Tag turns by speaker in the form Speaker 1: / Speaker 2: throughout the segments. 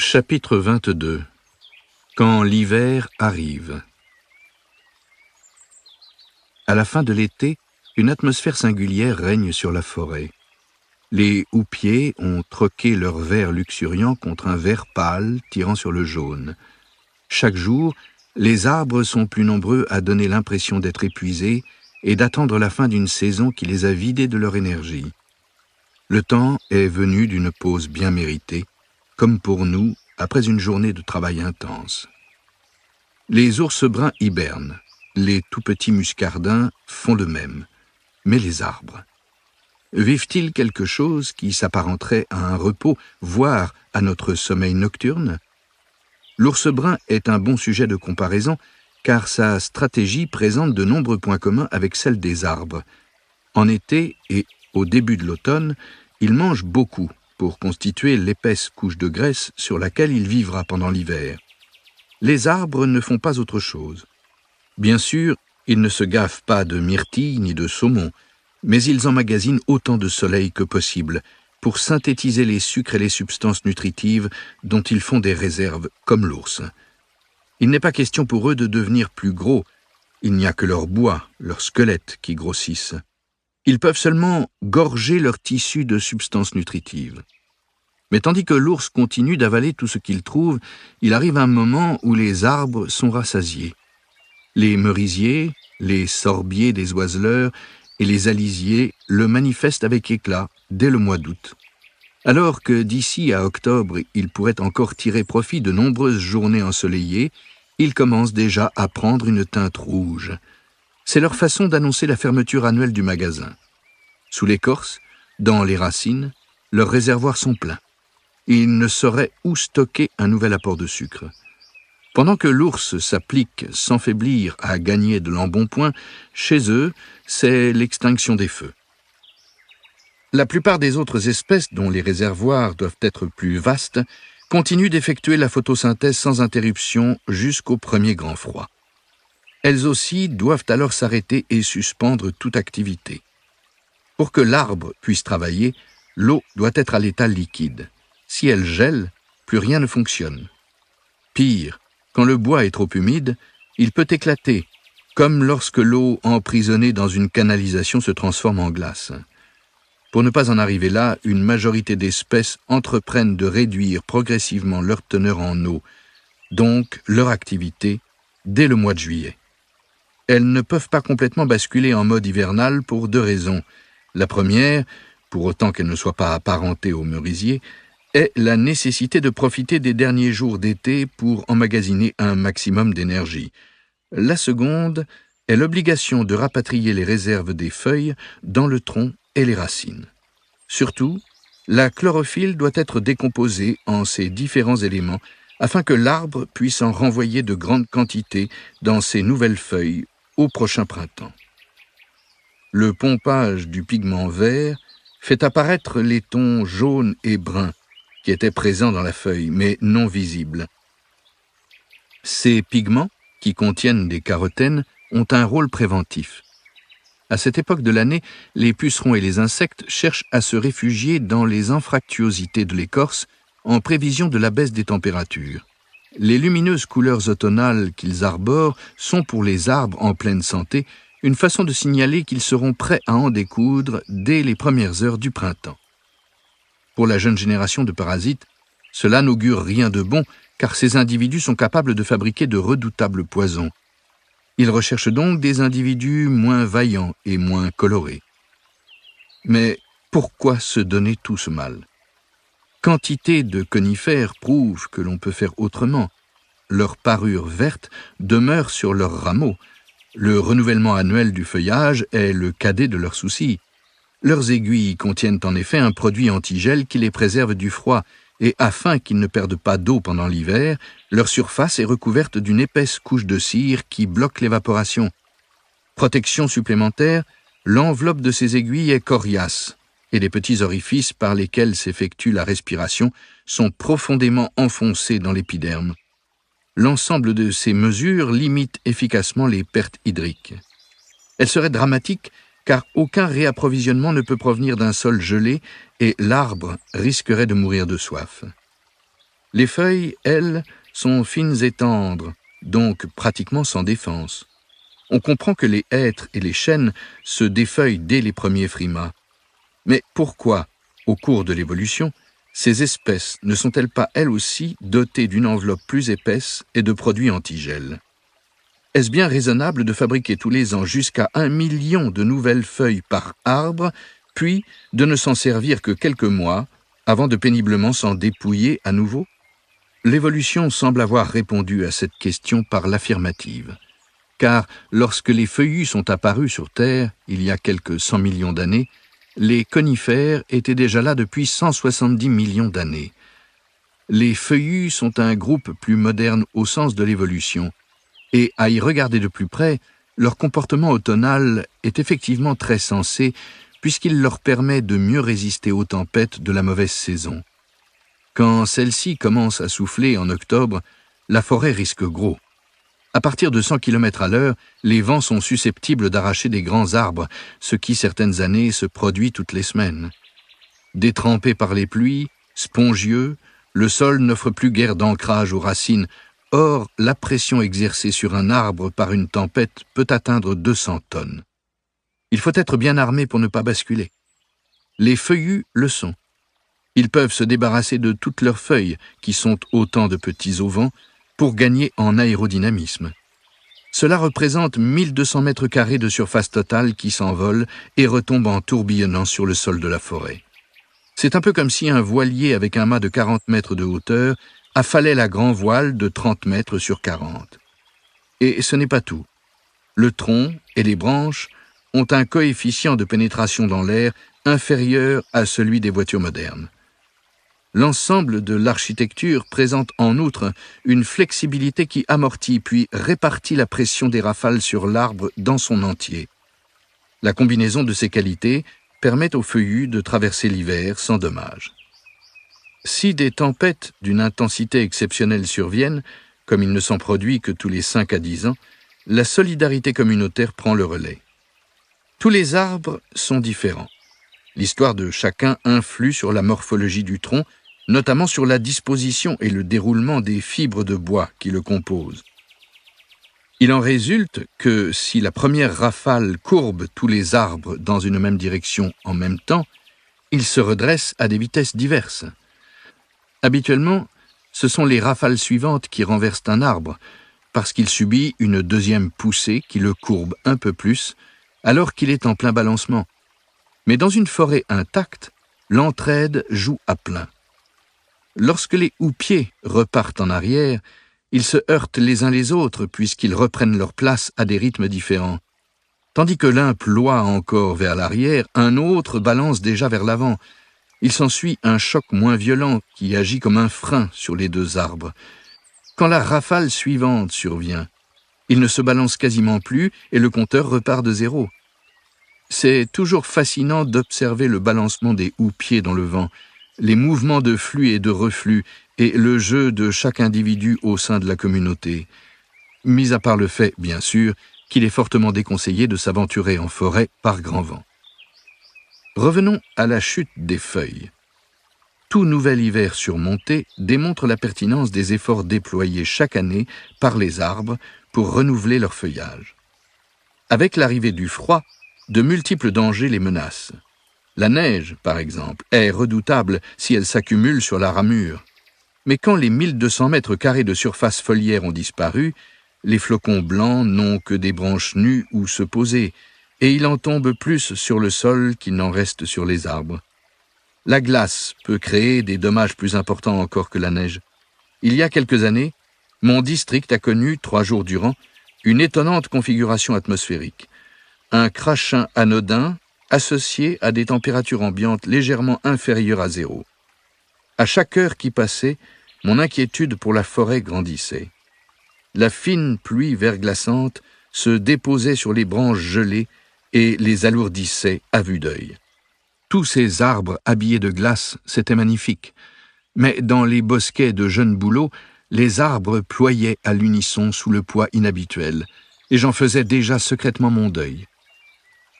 Speaker 1: Chapitre 22. Quand l'hiver arrive. À la fin de l'été, une atmosphère singulière règne sur la forêt. Les houppiers ont troqué leur vert luxuriant contre un vert pâle tirant sur le jaune. Chaque jour, les arbres sont plus nombreux à donner l'impression d'être épuisés et d'attendre la fin d'une saison qui les a vidés de leur énergie. Le temps est venu d'une pause bien méritée, comme pour nous, après une journée de travail intense. Les ours bruns hibernent, les tout-petits muscardins font de même, mais les arbres. Vivent-ils quelque chose qui s'apparenterait à un repos, voire à notre sommeil nocturne? L'ours brun est un bon sujet de comparaison, car sa stratégie présente de nombreux points communs avec celle des arbres. En été et au début de l'automne, il mange beaucoup pour constituer l'épaisse couche de graisse sur laquelle il vivra pendant l'hiver. Les arbres ne font pas autre chose. Bien sûr, ils ne se gavent pas de myrtilles ni de saumon, mais ils emmagasinent autant de soleil que possible pour synthétiser les sucres et les substances nutritives dont ils font des réserves, comme l'ours. Il n'est pas question pour eux de devenir plus gros, il n'y a que leur bois, leur squelette qui grossissent. Ils peuvent seulement gorger leur tissu de substances nutritives. Mais tandis que l'ours continue d'avaler tout ce qu'il trouve, il arrive un moment où les arbres sont rassasiés. Les merisiers, les sorbiers des oiseleurs et les alisiers le manifestent avec éclat dès le mois d'août. Alors que d'ici à octobre, ils pourraient encore tirer profit de nombreuses journées ensoleillées, ils commencent déjà à prendre une teinte rouge. C'est leur façon d'annoncer la fermeture annuelle du magasin. Sous l'écorce, dans les racines, leurs réservoirs sont pleins. Ils ne sauraient où stocker un nouvel apport de sucre. Pendant que l'ours s'applique sans faiblir à gagner de l'embonpoint, chez eux, c'est l'extinction des feux. La plupart des autres espèces, dont les réservoirs doivent être plus vastes, continuent d'effectuer la photosynthèse sans interruption jusqu'au premier grand froid. Elles aussi doivent alors s'arrêter et suspendre toute activité. Pour que l'arbre puisse travailler, l'eau doit être à l'état liquide. Si elle gèle, plus rien ne fonctionne. Pire, quand le bois est trop humide, il peut éclater, comme lorsque l'eau emprisonnée dans une canalisation se transforme en glace. Pour ne pas en arriver là, une majorité d'espèces entreprennent de réduire progressivement leur teneur en eau, donc leur activité, dès le mois de juillet. Elles ne peuvent pas complètement basculer en mode hivernal pour deux raisons. La première, pour autant qu'elle ne soit pas apparentée aux merisiers, est la nécessité de profiter des derniers jours d'été pour emmagasiner un maximum d'énergie. La seconde est l'obligation de rapatrier les réserves des feuilles dans le tronc et les racines. Surtout, la chlorophylle doit être décomposée en ces différents éléments afin que l'arbre puisse en renvoyer de grandes quantités dans ses nouvelles feuilles au prochain printemps. Le pompage du pigment vert fait apparaître les tons jaunes et bruns qui étaient présents dans la feuille, mais non visibles. Ces pigments, qui contiennent des carotènes, ont un rôle préventif. À cette époque de l'année, les pucerons et les insectes cherchent à se réfugier dans les anfractuosités de l'écorce en prévision de la baisse des températures. Les lumineuses couleurs automnales qu'ils arborent sont pour les arbres en pleine santé une façon de signaler qu'ils seront prêts à en découdre dès les premières heures du printemps. Pour la jeune génération de parasites, cela n'augure rien de bon, car ces individus sont capables de fabriquer de redoutables poisons. Ils recherchent donc des individus moins vaillants et moins colorés. Mais pourquoi se donner tout ce mal? Quantité de conifères prouvent que l'on peut faire autrement. Leur parure verte demeure sur leurs rameaux. Le renouvellement annuel du feuillage est le cadet de leurs soucis. Leurs aiguilles contiennent en effet un produit antigel qui les préserve du froid, et afin qu'ils ne perdent pas d'eau pendant l'hiver, leur surface est recouverte d'une épaisse couche de cire qui bloque l'évaporation. Protection supplémentaire, l'enveloppe de ces aiguilles est coriace, et les petits orifices par lesquels s'effectue la respiration sont profondément enfoncés dans l'épiderme. L'ensemble de ces mesures limite efficacement les pertes hydriques. Elles seraient dramatiques car aucun réapprovisionnement ne peut provenir d'un sol gelé et l'arbre risquerait de mourir de soif. Les feuilles, elles, sont fines et tendres, donc pratiquement sans défense. On comprend que les hêtres et les chênes se défeuillent dès les premiers frimas. Mais pourquoi, au cours de l'évolution, ces espèces ne sont-elles pas elles aussi dotées d'une enveloppe plus épaisse et de produits antigel? Est-ce bien raisonnable de fabriquer tous les ans jusqu'à 1 million de nouvelles feuilles par arbre, puis de ne s'en servir que quelques mois avant de péniblement s'en dépouiller à nouveau? L'évolution semble avoir répondu à cette question par l'affirmative. Car lorsque les feuillus sont apparus sur Terre, il y a quelques 100 millions d'années, les conifères étaient déjà là depuis 170 millions d'années. Les feuillus sont un groupe plus moderne au sens de l'évolution, et à y regarder de plus près, leur comportement automnal est effectivement très sensé, puisqu'il leur permet de mieux résister aux tempêtes de la mauvaise saison. Quand celle-ci commence à souffler en octobre, la forêt risque gros. À partir de 100 km à l'heure, les vents sont susceptibles d'arracher des grands arbres, ce qui, certaines années, se produit toutes les semaines. Détrempé par les pluies, spongieux, le sol n'offre plus guère d'ancrage aux racines. Or, la pression exercée sur un arbre par une tempête peut atteindre 200 tonnes. Il faut être bien armé pour ne pas basculer. Les feuillus le sont. Ils peuvent se débarrasser de toutes leurs feuilles, qui sont autant de petits auvents, pour gagner en aérodynamisme. Cela représente 1200 mètres carrés de surface totale qui s'envolent et retombent en tourbillonnant sur le sol de la forêt. C'est un peu comme si un voilier avec un mât de 40 mètres de hauteur affalait la grand voile de 30 mètres sur 40. Et ce n'est pas tout. Le tronc et les branches ont un coefficient de pénétration dans l'air inférieur à celui des voitures modernes. L'ensemble de l'architecture présente en outre une flexibilité qui amortit puis répartit la pression des rafales sur l'arbre dans son entier. La combinaison de ces qualités permet aux feuillus de traverser l'hiver sans dommage. Si des tempêtes d'une intensité exceptionnelle surviennent, comme il ne s'en produit que tous les 5 à 10 ans, la solidarité communautaire prend le relais. Tous les arbres sont différents. L'histoire de chacun influe sur la morphologie du tronc, notamment sur la disposition et le déroulement des fibres de bois qui le composent. Il en résulte que si la première rafale courbe tous les arbres dans une même direction en même temps, ils se redressent à des vitesses diverses. Habituellement, ce sont les rafales suivantes qui renversent un arbre, parce qu'il subit une deuxième poussée qui le courbe un peu plus, alors qu'il est en plein balancement. Mais dans une forêt intacte, l'entraide joue à plein. Lorsque les houppiers repartent en arrière, ils se heurtent les uns les autres puisqu'ils reprennent leur place à des rythmes différents. Tandis que l'un ploie encore vers l'arrière, un autre balance déjà vers l'avant. Il s'ensuit un choc moins violent qui agit comme un frein sur les deux arbres. Quand la rafale suivante survient, ils ne se balancent quasiment plus et le compteur repart de zéro. C'est toujours fascinant d'observer le balancement des houppiers dans le vent, les mouvements de flux et de reflux et le jeu de chaque individu au sein de la communauté, mis à part le fait, bien sûr, qu'il est fortement déconseillé de s'aventurer en forêt par grand vent. Revenons à la chute des feuilles. Tout nouvel hiver surmonté démontre la pertinence des efforts déployés chaque année par les arbres pour renouveler leur feuillage. Avec l'arrivée du froid, de multiples dangers les menacent. La neige, par exemple, est redoutable si elle s'accumule sur la ramure. Mais quand les 1200 mètres carrés de surface foliaire ont disparu, les flocons blancs n'ont que des branches nues où se poser, et il en tombe plus sur le sol qu'il n'en reste sur les arbres. La glace peut créer des dommages plus importants encore que la neige. Il y a quelques années, mon district a connu, 3 jours durant, une étonnante configuration atmosphérique. Un crachin anodin associé à des températures ambiantes légèrement inférieures à zéro. À chaque heure qui passait, mon inquiétude pour la forêt grandissait. La fine pluie verglaçante se déposait sur les branches gelées et les alourdissait à vue d'œil. Tous ces arbres habillés de glace, c'était magnifique. Mais dans les bosquets de jeunes bouleaux, les arbres ployaient à l'unisson sous le poids inhabituel, et j'en faisais déjà secrètement mon deuil.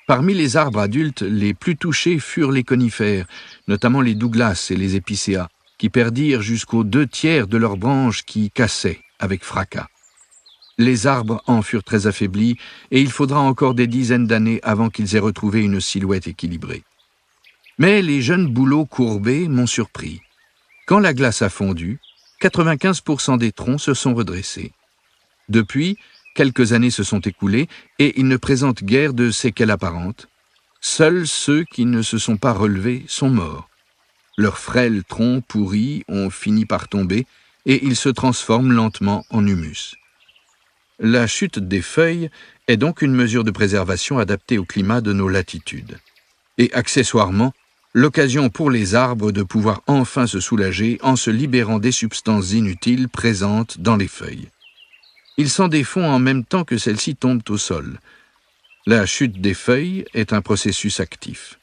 Speaker 1: Parmi les arbres adultes, les plus touchés furent les conifères, notamment les Douglas et les épicéas, qui perdirent jusqu'aux 2/3 de leurs branches qui cassaient avec fracas. Les arbres en furent très affaiblis, et il faudra encore des dizaines d'années avant qu'ils aient retrouvé une silhouette équilibrée. Mais les jeunes bouleaux courbés m'ont surpris. Quand la glace a fondu, 95% des troncs se sont redressés. Depuis, quelques années se sont écoulées et ils ne présentent guère de séquelles apparentes. Seuls ceux qui ne se sont pas relevés sont morts. Leurs frêles troncs pourris ont fini par tomber et ils se transforment lentement en humus. La chute des feuilles est donc une mesure de préservation adaptée au climat de nos latitudes. Et accessoirement, l'occasion pour les arbres de pouvoir enfin se soulager en se libérant des substances inutiles présentes dans les feuilles. Ils s'en défont en même temps que celles-ci tombent au sol. La chute des feuilles est un processus actif.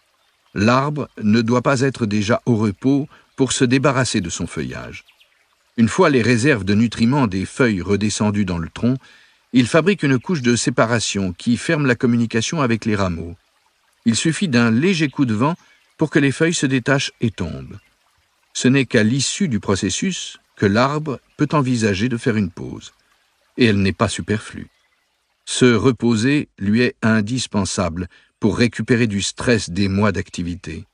Speaker 1: L'arbre ne doit pas être déjà au repos pour se débarrasser de son feuillage. Une fois les réserves de nutriments des feuilles redescendues dans le tronc, il fabrique une couche de séparation qui ferme la communication avec les rameaux. Il suffit d'un léger coup de vent pour que les feuilles se détachent et tombent. Ce n'est qu'à l'issue du processus que l'arbre peut envisager de faire une pause. Et elle n'est pas superflue. Se reposer lui est indispensable pour récupérer du stress des mois d'activité.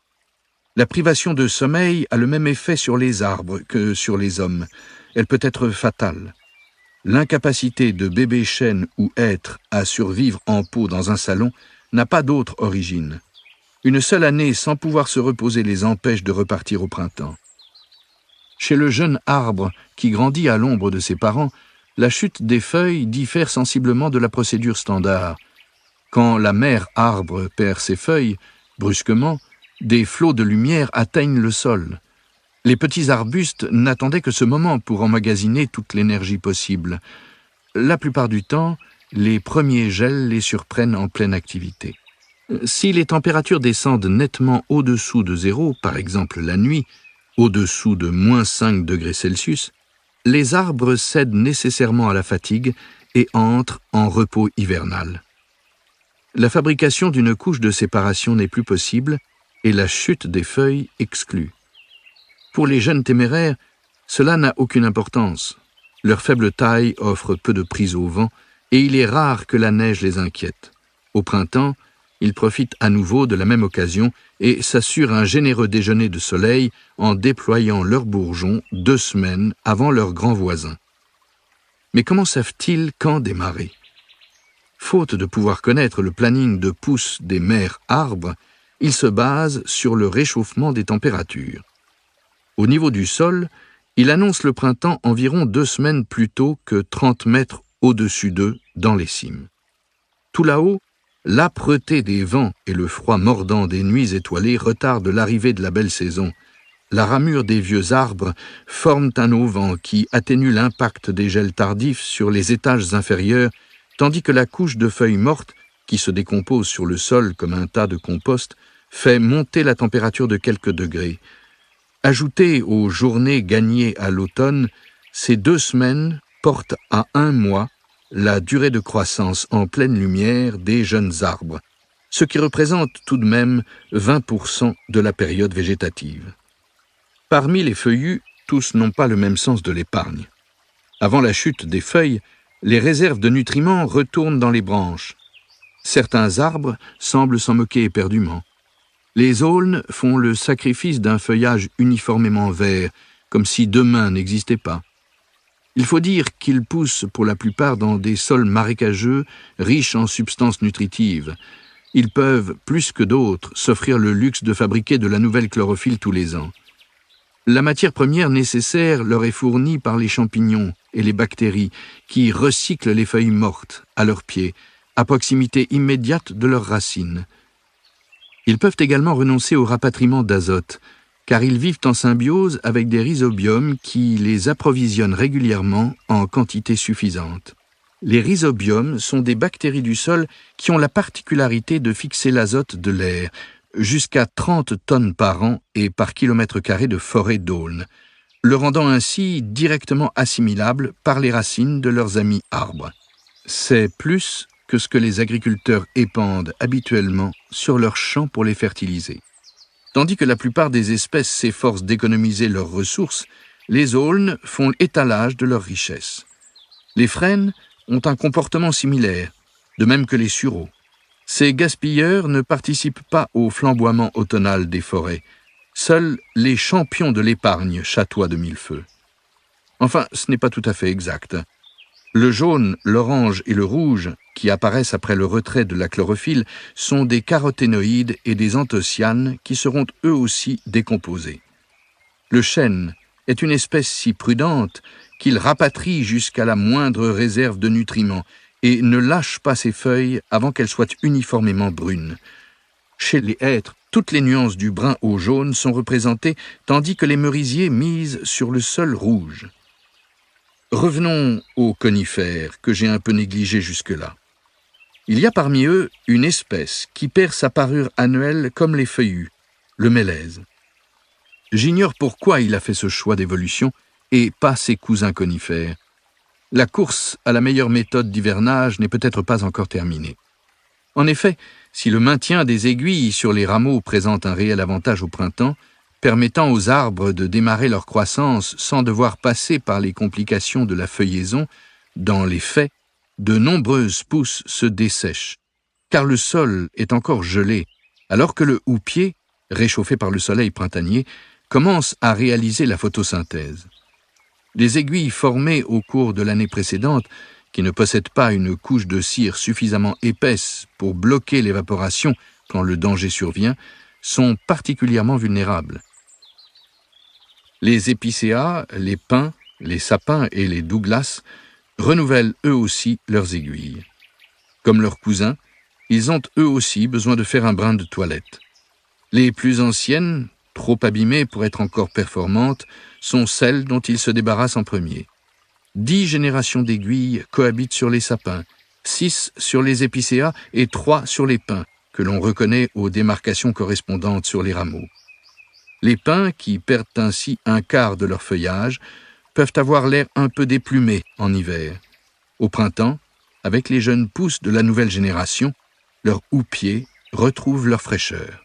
Speaker 1: La privation de sommeil a le même effet sur les arbres que sur les hommes. Elle peut être fatale. L'incapacité de bébés chênes ou hêtres à survivre en pot dans un salon n'a pas d'autre origine. Une seule année sans pouvoir se reposer les empêche de repartir au printemps. Chez le jeune arbre qui grandit à l'ombre de ses parents, la chute des feuilles diffère sensiblement de la procédure standard. Quand la mère arbre perd ses feuilles, brusquement, des flots de lumière atteignent le sol. Les petits arbustes n'attendaient que ce moment pour emmagasiner toute l'énergie possible. La plupart du temps, les premiers gels les surprennent en pleine activité. Si les températures descendent nettement au-dessous de zéro, par exemple la nuit, au-dessous de -5 degrés Celsius, les arbres cèdent nécessairement à la fatigue et entrent en repos hivernal. La fabrication d'une couche de séparation n'est plus possible et la chute des feuilles exclue. Pour les jeunes téméraires, cela n'a aucune importance. Leur faible taille offre peu de prise au vent et il est rare que la neige les inquiète. Au printemps, ils profitent à nouveau de la même occasion et s'assurent un généreux déjeuner de soleil en déployant leurs bourgeons 2 semaines avant leurs grands voisins. Mais comment savent-ils quand démarrer? Faute de pouvoir connaître le planning de pousse des mères arbres, ils se basent sur le réchauffement des températures. Au niveau du sol, il annonce le printemps environ 2 semaines plus tôt que 30 mètres au-dessus d'eux dans les cimes. Tout là-haut, l'âpreté des vents et le froid mordant des nuits étoilées retardent l'arrivée de la belle saison. La ramure des vieux arbres forment un auvent qui atténue l'impact des gels tardifs sur les étages inférieurs, tandis que la couche de feuilles mortes, qui se décompose sur le sol comme un tas de compost, fait monter la température de quelques degrés. Ajoutées aux journées gagnées à l'automne, ces 2 semaines portent à 1 mois la durée de croissance en pleine lumière des jeunes arbres, ce qui représente tout de même 20% de la période végétative. Parmi les feuillus, tous n'ont pas le même sens de l'épargne. Avant la chute des feuilles, les réserves de nutriments retournent dans les branches. Certains arbres semblent s'en moquer éperdument. Les aulnes font le sacrifice d'un feuillage uniformément vert, comme si demain n'existait pas. Il faut dire qu'ils poussent pour la plupart dans des sols marécageux, riches en substances nutritives. Ils peuvent, plus que d'autres, s'offrir le luxe de fabriquer de la nouvelle chlorophylle tous les ans. La matière première nécessaire leur est fournie par les champignons et les bactéries qui recyclent les feuilles mortes à leurs pieds, à proximité immédiate de leurs racines. Ils peuvent également renoncer au rapatriement d'azote, car ils vivent en symbiose avec des rhizobiums qui les approvisionnent régulièrement en quantité suffisante. Les rhizobiums sont des bactéries du sol qui ont la particularité de fixer l'azote de l'air, jusqu'à 30 tonnes par an et par kilomètre carré de forêt d'aulnes, le rendant ainsi directement assimilable par les racines de leurs amis arbres. C'est plus que ce que les agriculteurs épandent habituellement sur leurs champs pour les fertiliser. Tandis que la plupart des espèces s'efforcent d'économiser leurs ressources, les aulnes font étalage de leurs richesses. Les frênes ont un comportement similaire, de même que les sureaux. Ces gaspilleurs ne participent pas au flamboiement automnal des forêts. Seuls les champions de l'épargne chatoient de mille feux. Enfin, ce n'est pas tout à fait exact. Le jaune, l'orange et le rouge, qui apparaissent après le retrait de la chlorophylle, sont des caroténoïdes et des anthocyanes qui seront eux aussi décomposés. Le chêne est une espèce si prudente qu'il rapatrie jusqu'à la moindre réserve de nutriments et ne lâche pas ses feuilles avant qu'elles soient uniformément brunes. Chez les hêtres, toutes les nuances du brun au jaune sont représentées, tandis que les merisiers misent sur le seul rouge. Revenons aux conifères, que j'ai un peu négligés jusque-là. Il y a parmi eux une espèce qui perd sa parure annuelle comme les feuillus, le mélèze. J'ignore pourquoi il a fait ce choix d'évolution et pas ses cousins conifères. La course à la meilleure méthode d'hivernage n'est peut-être pas encore terminée. En effet, si le maintien des aiguilles sur les rameaux présente un réel avantage au printemps, permettant aux arbres de démarrer leur croissance sans devoir passer par les complications de la feuillaison, dans les faits, de nombreuses pousses se dessèchent, car le sol est encore gelé, alors que le houppier, réchauffé par le soleil printanier, commence à réaliser la photosynthèse. Les aiguilles formées au cours de l'année précédente, qui ne possèdent pas une couche de cire suffisamment épaisse pour bloquer l'évaporation quand le danger survient, sont particulièrement vulnérables. Les épicéas, les pins, les sapins et les douglas renouvellent eux aussi leurs aiguilles. Comme leurs cousins, ils ont eux aussi besoin de faire un brin de toilette. Les plus anciennes, trop abîmées pour être encore performantes, sont celles dont ils se débarrassent en premier. 10 générations d'aiguilles cohabitent sur les sapins, 6 sur les épicéas et 3 sur les pins, que l'on reconnaît aux démarcations correspondantes sur les rameaux. Les pins, qui perdent ainsi un quart de leur feuillage, peuvent avoir l'air un peu déplumés en hiver. Au printemps, avec les jeunes pousses de la nouvelle génération, leurs houppiers retrouvent leur fraîcheur.